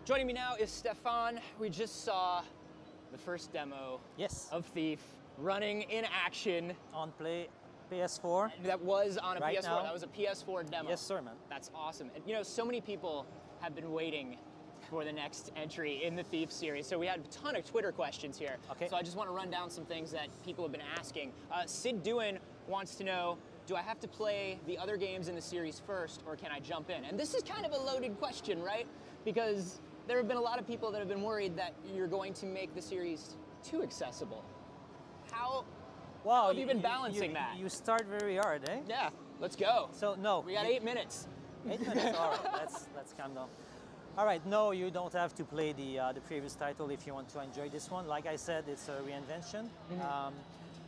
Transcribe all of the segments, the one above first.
Joining me now is Stéphane. We just saw the first demo of Thief running in action. On PS4. That was on a right PS4. Now. That was a PS4 demo. Yes, sir, man. That's awesome. And, you know, so many people have been waiting for the next entry in the Thief series. So we had a ton of Twitter questions here. Okay. So I just want to run down some things that people have been asking. Sid Dewin wants to know, do I have to play the other games in the series first, or can I jump in? And this is kind of a loaded question, right? Because there have been a lot of people that have been worried that you're going to make the series too accessible. How have you been balancing that? You start very hard, eh? Yeah, let's go. So no. We got 8 minutes. 8 minutes, all right, let's calm down. All right, no, you don't have to play the previous title if you want to enjoy this one. Like I said, it's a reinvention.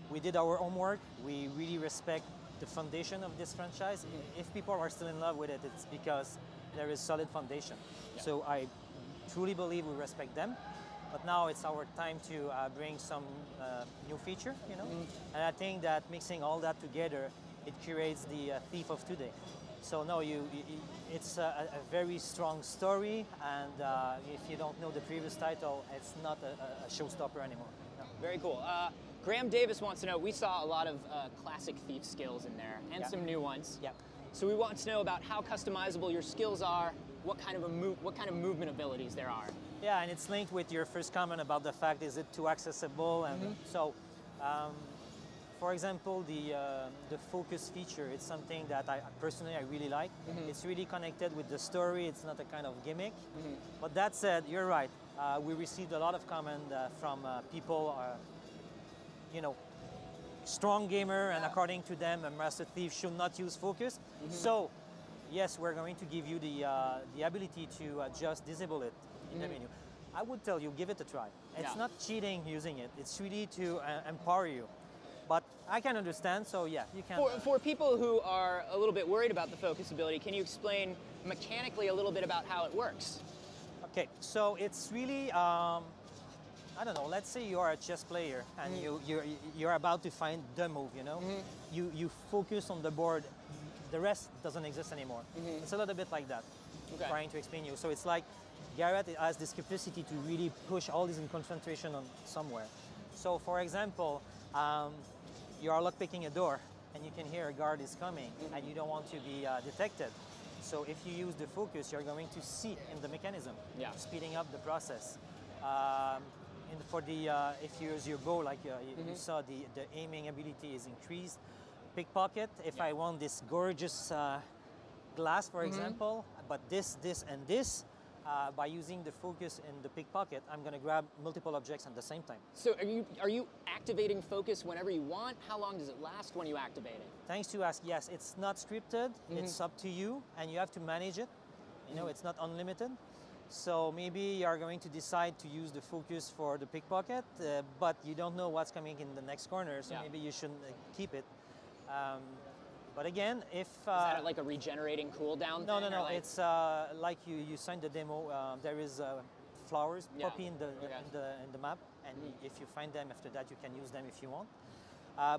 We did our homework. We really respect the foundation of this franchise. If people are still in love with it, it's because there is solid foundation. Yeah. So I truly believe we respect them. But now it's our time to bring some new feature, you know? And I think that mixing all that together, it creates the Thief of today. So no, it's a very strong story, and if you don't know the previous title, it's not a showstopper anymore. No. Very cool. Graham Davis wants to know, we saw a lot of classic Thief skills in there, and some new ones. Yeah. So we want to know about how customizable your skills are, what kind of movement abilities there are. Yeah, and it's linked with your first comment about the fact, is it too accessible? And so, for example, the focus feature, it's something that I personally really like. It's really connected with the story. It's not a kind of gimmick. But that said, you're right. We received a lot of comment from people, you know, strong gamer, and according to them, a Master Thief should not use focus. So, yes, we're going to give you the ability to just disable it in the menu. I would tell you, give it a try. It's not cheating using it. It's really to empower you. But I can understand, so yeah, you can. For people who are a little bit worried about the focus ability, can you explain mechanically a little bit about how it works? Okay, so it's really, I don't know, let's say you are a chess player and you're about to find the move, you know? You focus on the board, the rest doesn't exist anymore. It's a little bit like that, trying to explain you. So it's like Garrett has this capacity to really push all this in concentration on somewhere. So for example, you are lockpicking a door and you can hear a guard is coming and you don't want to be detected. So if you use the focus, you're going to see in the mechanism, speeding up the process. If you use your bow, like you saw, the aiming ability is increased. Pickpocket, if I want this gorgeous glass, for example, but this, and this, by using the focus in the pickpocket, I'm going to grab multiple objects at the same time. So are you activating focus whenever you want? How long does it last when you activate it? Thanks to ask, yes, it's not scripted, it's up to you, and you have to manage it. You know, it's not unlimited. So maybe you are going to decide to use the focus for the pickpocket, but you don't know what's coming in the next corner, so maybe you shouldn't keep it. But again, if... Is that like a regenerating cooldown No, thing? no, like... it's like you signed the demo, there is flowers poppy in the map, and if you find them after that, you can use them if you want.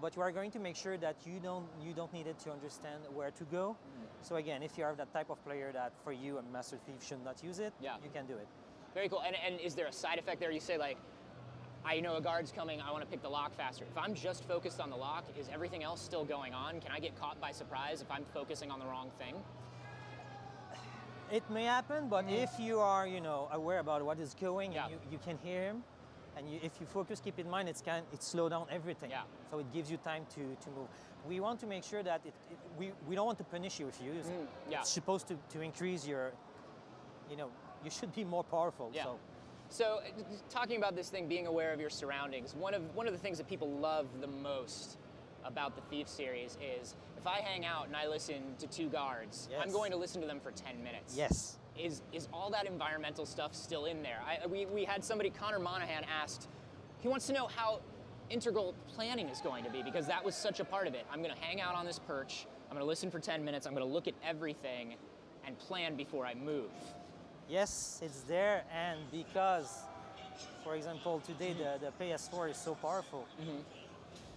But you are going to make sure that you don't need it to understand where to go. So again, if you are that type of player that for you a Master Thief should not use it, you can do it. Very cool. And is there a side effect there? You say like, I know a guard's coming, I want to pick the lock faster. If I'm just focused on the lock, is everything else still going on? Can I get caught by surprise if I'm focusing on the wrong thing? It may happen, but if you are, you know, aware about what is going and you can hear him, and if you focus, keep in mind it slow down everything. So it gives you time to move. We want to make sure that we don't want to punish you if you use it. It's supposed to increase your, you know, you should be more powerful. So talking about this thing, being aware of your surroundings, one of the things that people love the most about the Thief series is if I hang out and I listen to 2 guards, I'm going to listen to them for 10 minutes. Yes. Is all that environmental stuff still in there? We had somebody, Connor Monahan, asked, he wants to know how integral planning is going to be, because that was such a part of it. I'm going to hang out on this perch, I'm going to listen for 10 minutes, I'm going to look at everything and plan before I move. Yes, it's there, and because, for example, today the PS4 is so powerful,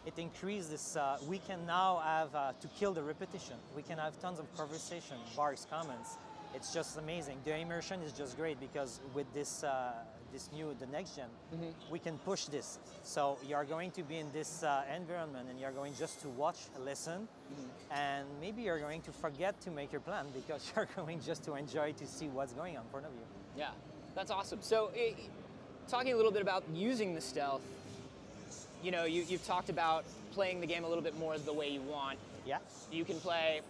it increased this, we can now have, to kill the repetition, we can have tons of conversation, bars, comments, it's just amazing. The immersion is just great because with this the next gen, we can push this. So you're going to be in this environment, and you're going just to watch, listen, and maybe you're going to forget to make your plan because you're going just to enjoy to see what's going on in front of you. Yeah, that's awesome. So, talking a little bit about using the stealth, you know, you've talked about playing the game a little bit more the way you want. Yeah. You can play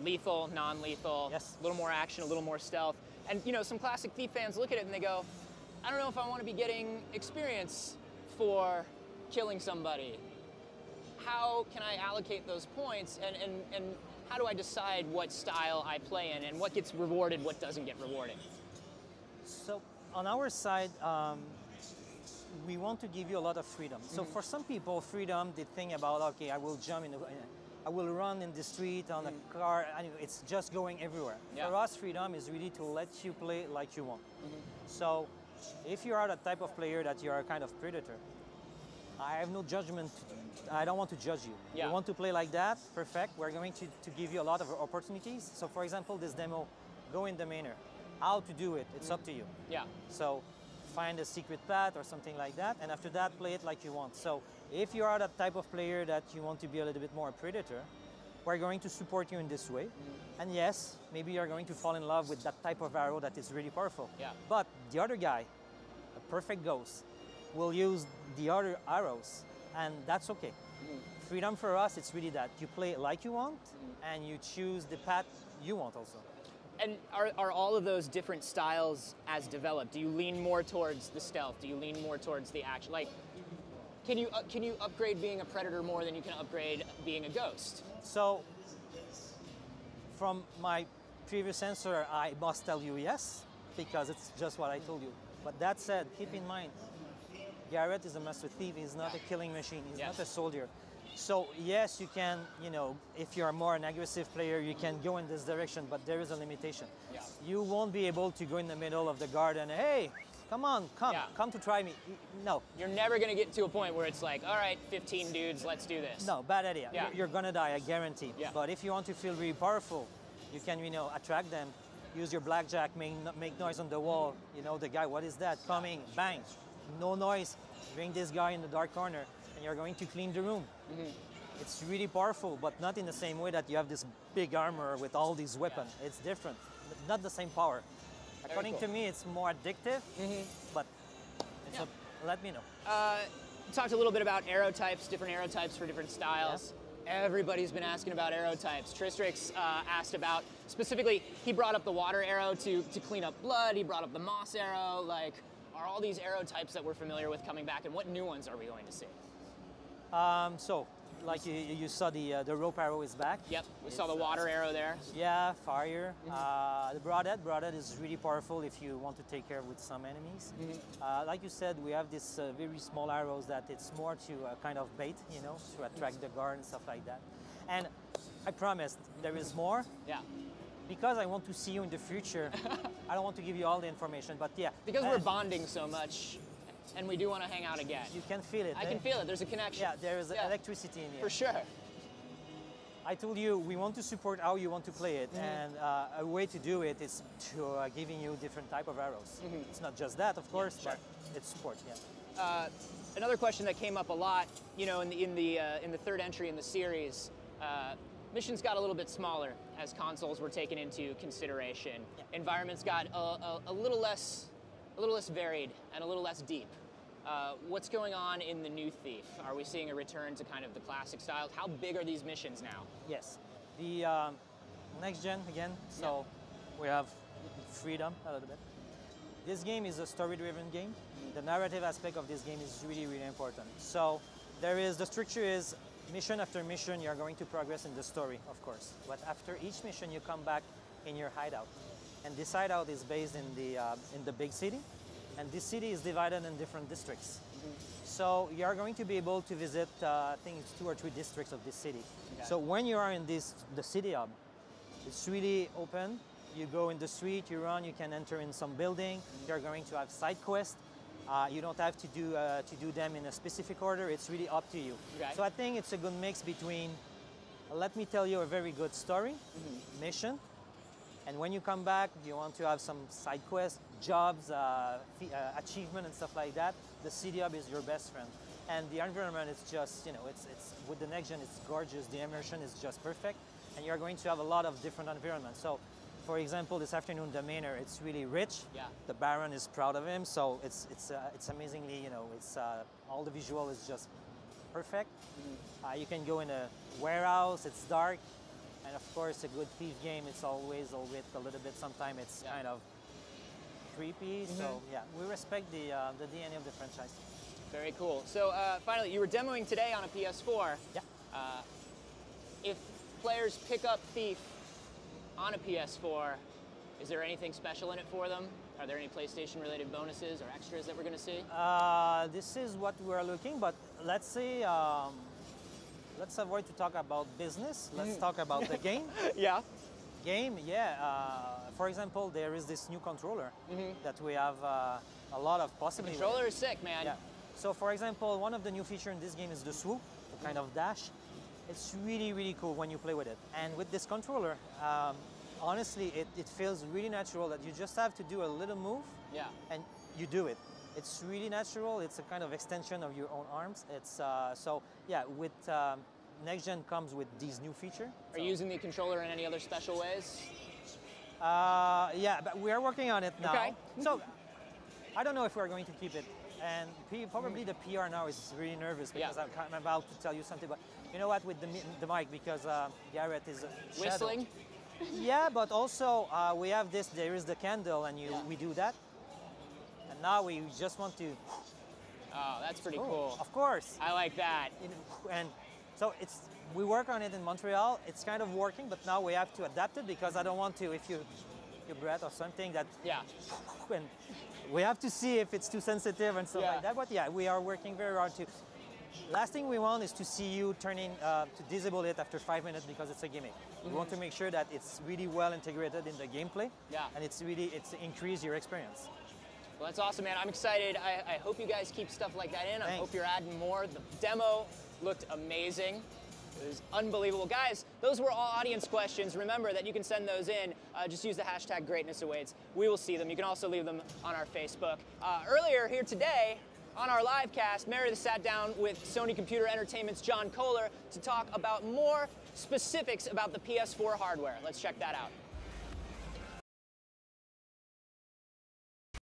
lethal, non-lethal, Yes. a little more action, a little more stealth. And you know, some classic Thief fans look at it and they go, I don't know if I want to be getting experience for killing somebody. How can I allocate those points, and how do I decide what style I play in, and what gets rewarded, what doesn't get rewarded? So on our side, we want to give you a lot of freedom. So for some people, freedom, they think about, okay, I will jump in, I will run in the street on a car, and it's just going everywhere. Yeah. For us, freedom is really to let you play like you want. So if you are the type of player that you are a kind of predator, I have no judgment. I don't want to judge you. Yeah. You want to play like that? Perfect. We're going to give you a lot of opportunities. So for example, this demo, go in the manor. How to do it, it's up to you. Yeah. So find a secret path or something like that, and after that, play it like you want. So if you are that type of player that you want to be a little bit more a predator, we're going to support you in this way. And yes, maybe you're going to fall in love with that type of arrow that is really powerful. Yeah. But the other guy, a perfect ghost, will use the other arrows, and that's okay. Freedom for us, it's really that. You play it like you want, and you choose the path you want also. And are all of those different styles as developed? Do you lean more towards the stealth? Do you lean more towards the action? Like, can you upgrade being a predator more than you can upgrade being a ghost? So, from my previous answer, I must tell you yes, because it's just what I told you. But that said, keep in mind, Garrett is a master thief. He's not a killing machine. He's not a soldier. So yes, you can, you know, if you're more an aggressive player, you can go in this direction, but there is a limitation. Yeah. You won't be able to go in the middle of the garden, hey, come on, come to try me. No. You're never going to get to a point where it's like, all right, 15 dudes, let's do this. No, bad idea. Yeah. You're gonna die, I guarantee. Yeah. But if you want to feel really powerful, you can, you know, attract them, use your blackjack, make noise on the wall. You know, the guy, what is that? Coming, bang, no noise, bring this guy in the dark corner, and you're going to clean the room. It's really powerful, but not in the same way that you have this big armor with all these weapons. It's different, not the same power. According to me, it's more addictive, but it's let me know. We talked a little bit about arrow types, different arrow types for different styles. Everybody's been asking about arrow types. Tristrix asked about, specifically, he brought up the water arrow to clean up blood. He brought up the moss arrow. Like, are all these arrow types that we're familiar with coming back, and what new ones are we going to see? So, like you saw, the rope arrow is back. Yep, we saw the water arrow there. Yeah, fire. The broadhead is really powerful if you want to take care with some enemies. Like you said, we have this very small arrows that it's more to kind of bait, you know, to attract the guard and stuff like that. And I promise there is more. Yeah. Because I want to see you in the future, I don't want to give you all the information, but yeah. Because we're bonding so much, and we do want to hang out again. You can feel it. I can feel it. There's a connection. Yeah, there is electricity in here. For sure. I told you we want to support how you want to play it, and a way to do it is to giving you different type of arrows. It's not just that, of course, but it's support. Yeah. Another question that came up a lot, you know, in the third entry in the series, missions got a little bit smaller as consoles were taken into consideration. Yeah. Environments got a little less varied and a little less deep. What's going on in the new Thief? Are we seeing a return to kind of the classic styles? How big are these missions now? Yes. The next gen again, so we have freedom a little bit. This game is a story-driven game. The narrative aspect of this game is really, really important. So the structure is mission after mission, you're going to progress in the story, of course. But after each mission, you come back in your hideout. And this hideout is based in the big city. And this city is divided in different districts. So you're going to be able to visit, I think it's 2 or 3 districts of this city. Okay. So when you are in the city hub, it's really open. You go in the street, you run, you can enter in some building. You're going to have side quests. You don't have to do them in a specific order. It's really up to you. Okay. So I think it's a good mix between, let me tell you a very good story, mission, And when you come back, you want to have some side quests, jobs, achievement and stuff like that, the city hub is your best friend. And the environment is just, you know, it's with the next gen, it's gorgeous. The immersion is just perfect. And you're going to have a lot of different environments. So, for example, this afternoon, the Manor, it's really rich. Yeah. The Baron is proud of him. So it's amazingly, you know, all the visual is just perfect. You can go in a warehouse, it's dark. And of course, a good thief game, it's always a little bit, sometimes it's kind of creepy. So yeah, we respect the DNA of the franchise. Very cool. So finally, you were demoing today on a PS4. Yeah. If players pick up Thief on a PS4, is there anything special in it for them? Are there any PlayStation-related bonuses or extras that we're going to see? This is what we're looking, but let's say, let's avoid to talk about business. Let's talk about the game. Yeah. Game, yeah. For example, there is this new controller that we have a lot of possibilities. The controller is sick, man. Yeah. So, for example, one of the new features in this game is the swoop, the kind of dash. It's really, really cool when you play with it. And with this controller, honestly, it feels really natural that you just have to do a little move and you do it. It's really natural. It's a kind of extension of your own arms. It's so yeah. With next gen comes with these new features. Are you using the controller in any other special ways? Yeah, but we are working on it now. Okay. So I don't know if we're going to keep it. And probably the PR now is really nervous because I'm about to tell you something. But you know what? With the mic, because Garrett is whistling. Yeah, but also we have this. There is the candle, and we do that. And now we just want to. Oh, that's pretty cool. Of course. I like that. And so we work on it in Montreal. It's kind of working, but now we have to adapt it because I don't want to, if you breath or something that. Yeah. And we have to see if it's too sensitive and stuff like that. But yeah, we are working very hard to. Last thing we want is to see you turning to disable it after 5 minutes because it's a gimmick. We want to make sure that it's really well integrated in the gameplay. Yeah. And it's increase your experience. Well, that's awesome, man. I'm excited. I hope you guys keep stuff like that in. Thanks. I hope you're adding more. The demo looked amazing. It was unbelievable. Guys, those were all audience questions. Remember that you can send those in. Just use the hashtag greatnessawaits. We will see them. You can also leave them on our Facebook. Earlier here today, on our live cast, Meredith sat down with Sony Computer Entertainment's John Kohler to talk about more specifics about the PS4 hardware. Let's check that out.